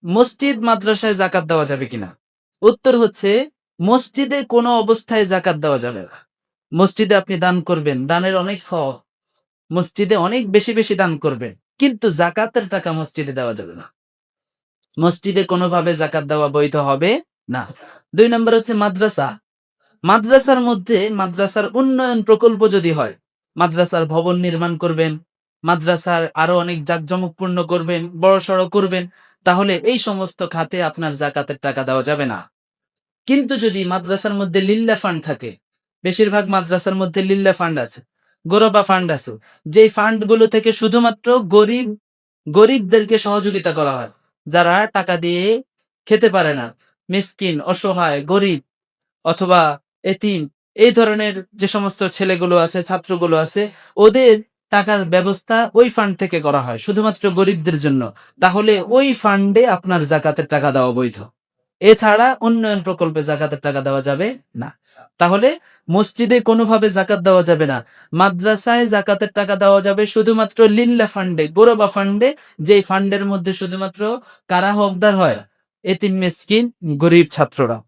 মসজিদ মাদ্রাসায় জাকাত দেওয়া যাবে কিনা? উত্তর হচ্ছে মসজিদে কোনো অবস্থায় জাকাত দেওয়া যাবে না। মসজিদে আপনি দান করবেন, দানের অনেক সওয়াব। মসজিদে অনেক বেশি, বেশি দান করবেন। কিন্তু জাকাতের টাকা মসজিদে দেওয়া যাবে না। মসজিদে কোনোভাবে জাকাত দেওয়া বৈধ হবে না। ২ নম্বর হচ্ছে মাদ্রাসা। মাদ্রাসার মধ্যে মাদ্রাসার উন্নয়ন প্রকল্প যদি হয়, মাদ্রাসার ভবন নির্মাণ করবেন, মাদ্রাসার আরো অনেক জাঁকজমকপূর্ণ করবেন, বড়সড় করবেন, তাহলে এই সমস্ত খাতে আপনার জাকাতের টাকা দেওয়া যাবে না। কিন্তু যদি মাদ্রাসার মধ্যে লিল্লা ফান্ড থাকে, বেশিরভাগ মাদ্রাসার মধ্যে লিল্লা ফান্ড আছে, গোরবা ফান্ড আছে, যেই ফান্ডগুলো থেকে শুধুমাত্র গরিবদেরকে সহযোগিতা করা হয়, যারা টাকা দিয়ে খেতে পারে না, মিসকিন, অসহায়, গরিব অথবা এতিম, এই ধরনের যে সমস্ত ছেলেগুলো আছে, ছাত্রগুলো আছে, ওদের টাকার ব্যবস্থা ওই ফান্ড থেকে করা হয় শুধুমাত্র গরিবদের জন্য। তাহলে ওই ফান্ডে আপনার জাকাতের টাকা দেওয়া বৈধ। এছাড়া উন্নয়ন প্রকল্পে জাকাতের টাকা দেওয়া যাবে না। তাহলে মসজিদে কোনোভাবে জাকাত দেওয়া যাবে না। মাদ্রাসায় জাকাতের টাকা দেওয়া যাবে শুধুমাত্র লিল্লা ফান্ডে, গোরবা ফান্ডে, যেই ফান্ডের মধ্যে শুধুমাত্র কারা হকদার হয়? এতিম, মিসকিন, গরিব ছাত্ররা।